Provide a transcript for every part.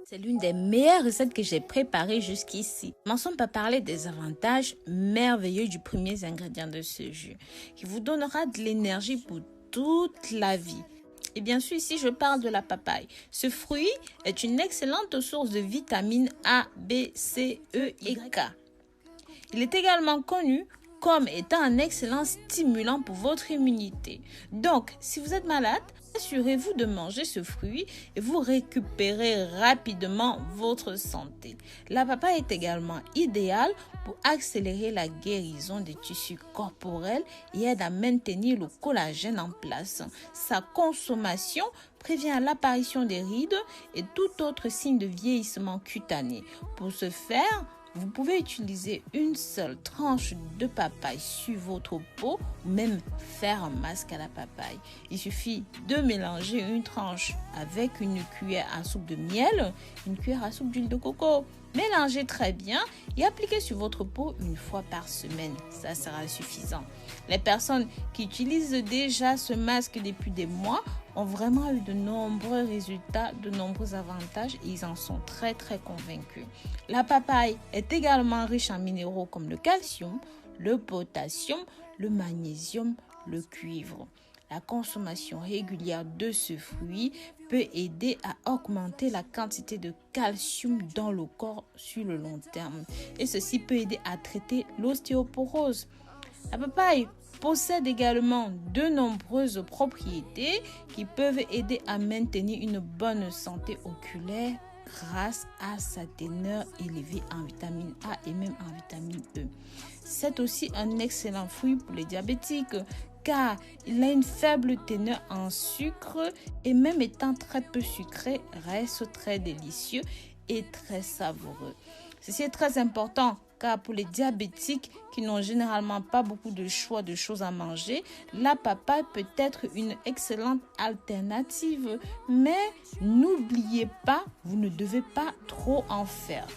C'est l'une des meilleures recettes que j'ai préparées jusqu'ici. Commençons par parler des avantages merveilleux du premier ingrédient de ce jus, qui vous donnera de l'énergie pour toute la vie. Et bien sûr, ici, je parle de la papaye. Ce fruit est une excellente source de vitamines A, B, C, E et K. Il est également connu comme étant un excellent stimulant pour votre immunité. Donc, si vous êtes malade, assurez-vous de manger ce fruit et vous récupérez rapidement votre santé. La papaye est également idéale pour accélérer la guérison des tissus corporels et aide à maintenir le collagène en place. Sa consommation prévient l'apparition des rides et tout autre signe de vieillissement cutané. Pour ce faire, vous pouvez utiliser une seule tranche de papaye sur votre peau ou même faire un masque à la papaye. Il suffit de mélanger une tranche avec une cuillère à soupe de miel, une cuillère à soupe d'huile de coco. Mélangez très bien et appliquez sur votre peau une fois par semaine. Ça sera suffisant. Les personnes qui utilisent déjà ce masque depuis des mois ont vraiment eu de nombreux résultats, de nombreux avantages et ils en sont très convaincus. La papaye est également riche en minéraux comme le calcium, le potassium, le magnésium, le cuivre. La consommation régulière de ce fruit peut aider à augmenter la quantité de calcium dans le corps sur le long terme. Et ceci peut aider à traiter l'ostéoporose. La papaye possède également de nombreuses propriétés qui peuvent aider à maintenir une bonne santé oculaire grâce à sa teneur élevée en vitamine A et même en vitamine E. C'est aussi un excellent fruit pour les diabétiques car il a une faible teneur en sucre et même étant très peu sucré, reste très délicieux et très savoureux. Ceci est très important car pour les diabétiques qui n'ont généralement pas beaucoup de choix de choses à manger, la papaye peut être une excellente alternative. Mais n'oubliez pas, vous ne devez pas trop en faire.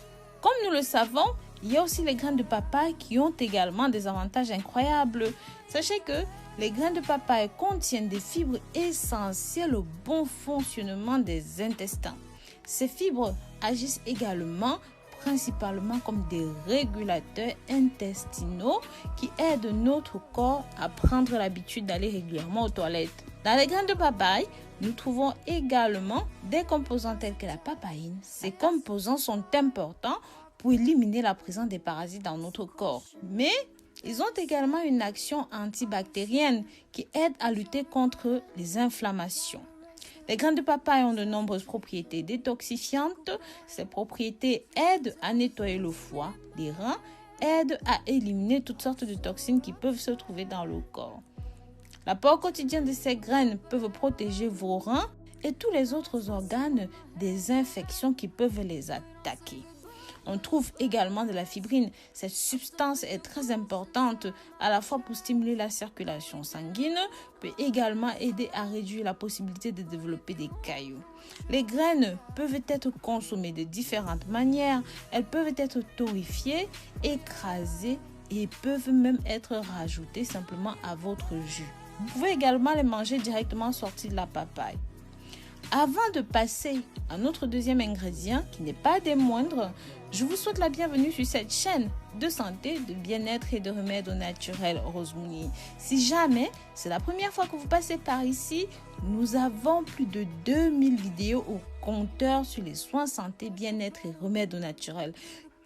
Comme nous le savons, il y a aussi les graines de papaye qui ont également des avantages incroyables. Sachez que les graines de papaye contiennent des fibres essentielles au bon fonctionnement des intestins. Ces fibres agissent également principalement comme des régulateurs intestinaux qui aident notre corps à prendre l'habitude d'aller régulièrement aux toilettes. Dans les graines de papaye, nous trouvons également des composants tels que la papaïne. Ces composants sont importants pour éliminer la présence des parasites dans notre corps. Mais ils ont également une action antibactérienne qui aide à lutter contre les inflammations. Les graines de papaye ont de nombreuses propriétés détoxifiantes. Ces propriétés aident à nettoyer le foie, les reins, aident à éliminer toutes sortes de toxines qui peuvent se trouver dans le corps. L'apport quotidien de ces graines peut protéger vos reins et tous les autres organes des infections qui peuvent les attaquer. On trouve également de la fibrine. Cette substance est très importante à la fois pour stimuler la circulation sanguine, peut également aider à réduire la possibilité de développer des caillots. Les graines peuvent être consommées de différentes manières. Elles peuvent être torréfiées, écrasées et peuvent même être rajoutées simplement à votre jus. Vous pouvez également les manger directement sortis de la papaye. Avant de passer à notre deuxième ingrédient, qui n'est pas des moindres, je vous souhaite la bienvenue sur cette chaîne de santé, de bien-être et de remèdes au naturel Rose Mouni. Si jamais c'est la première fois que vous passez par ici, nous avons plus de 2000 vidéos au compteur sur les soins santé, bien-être et remèdes au naturel.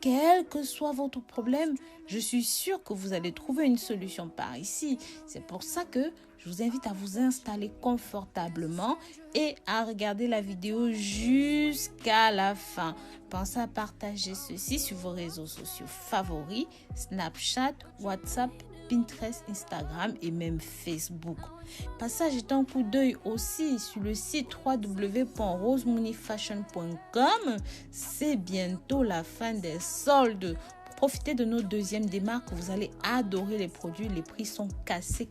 Quel que soit votre problème, je suis sûre que vous allez trouver une solution par ici. C'est pour ça que je vous invite à vous installer confortablement et à regarder la vidéo jusqu'à la fin. Pensez à partager ceci sur vos réseaux sociaux favoris, Snapchat, WhatsApp, Pinterest, Instagram et même Facebook. Passez à jeter un coup d'œil aussi sur le site www.rosemoonifashion.com. C'est bientôt la fin des soldes. Profitez de nos deuxièmes démarques, vous allez adorer les produits, les prix sont cassés.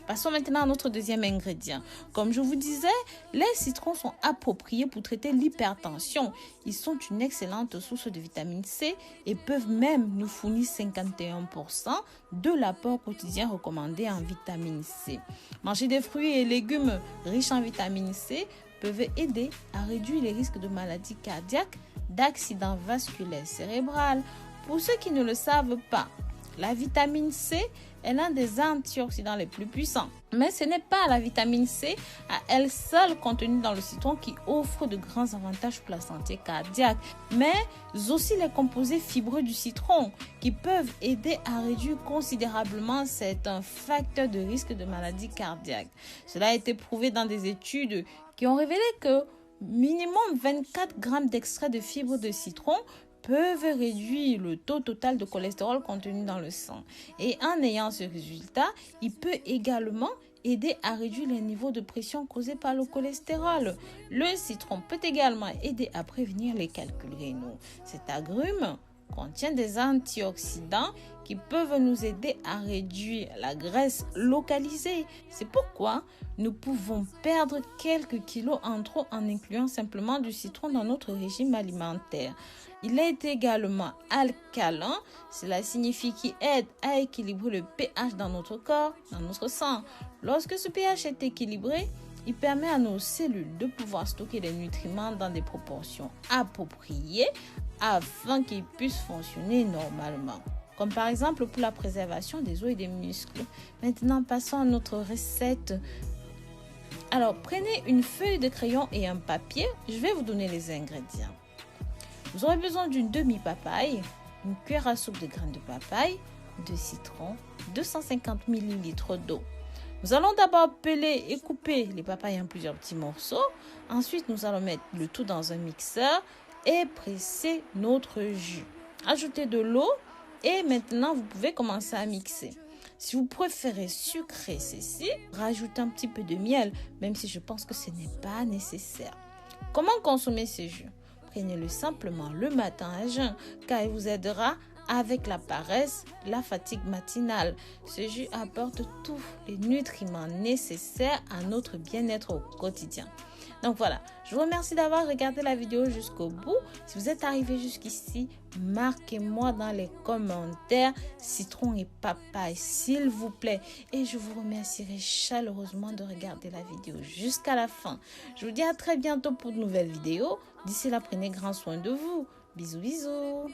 Passons maintenant à notre deuxième ingrédient. Comme je vous disais, les citrons sont appropriés pour traiter l'hypertension. Ils sont une excellente source de vitamine C et peuvent même nous fournir 51% de l'apport quotidien recommandé en vitamine C. Manger des fruits et légumes riches en vitamine C peuvent aider à réduire les risques de maladies cardiaques, d'accidents vasculaires cérébraux. Pour ceux qui ne le savent pas, la vitamine C est l'un des antioxydants les plus puissants. Mais ce n'est pas la vitamine C à elle seule contenue dans le citron qui offre de grands avantages pour la santé cardiaque, mais aussi les composés fibreux du citron qui peuvent aider à réduire considérablement certains facteurs de risque de maladie cardiaque. Cela a été prouvé dans des études qui ont révélé que minimum 24 grammes d'extrait de fibres de citron peuvent réduire le taux total de cholestérol contenu dans le sang. Et en ayant ce résultat, il peut également aider à réduire les niveaux de pression causés par le cholestérol. Le citron peut également aider à prévenir les calculs rénaux. Cet agrume contient des antioxydants qui peuvent nous aider à réduire la graisse localisée. C'est pourquoi nous pouvons perdre quelques kilos en trop en incluant simplement du citron dans notre régime alimentaire. Il est également alcalin, cela signifie qu'il aide à équilibrer le pH dans notre corps, dans notre sang. Lorsque ce pH est équilibré, il permet à nos cellules de pouvoir stocker les nutriments dans des proportions appropriées afin qu'ils puissent fonctionner normalement. Comme par exemple pour la préservation des os et des muscles. Maintenant, passons à notre recette. Alors, prenez une feuille de crayon et un papier. Je vais vous donner les ingrédients. Vous aurez besoin d'une demi-papaye, une cuillère à soupe de graines de papaye, de citron, 250 ml d'eau. Nous allons d'abord peler et couper les papayes en plusieurs petits morceaux. Ensuite, nous allons mettre le tout dans un mixeur et presser notre jus. Ajoutez de l'eau et maintenant, vous pouvez commencer à mixer. Si vous préférez sucrer ceci, rajoutez un petit peu de miel, même si je pense que ce n'est pas nécessaire. Comment consommer ce jus? Prenez-le simplement le matin à jeun, car il vous aidera avec la paresse, la fatigue matinale. Ce jus apporte tous les nutriments nécessaires à notre bien-être au quotidien. Donc voilà, je vous remercie d'avoir regardé la vidéo jusqu'au bout. Si vous êtes arrivé jusqu'ici, marquez-moi dans les commentaires citron et papaye, s'il vous plaît. Et je vous remercierai chaleureusement de regarder la vidéo jusqu'à la fin. Je vous dis à très bientôt pour de nouvelles vidéos. D'ici là, prenez grand soin de vous. Bisous, bisous.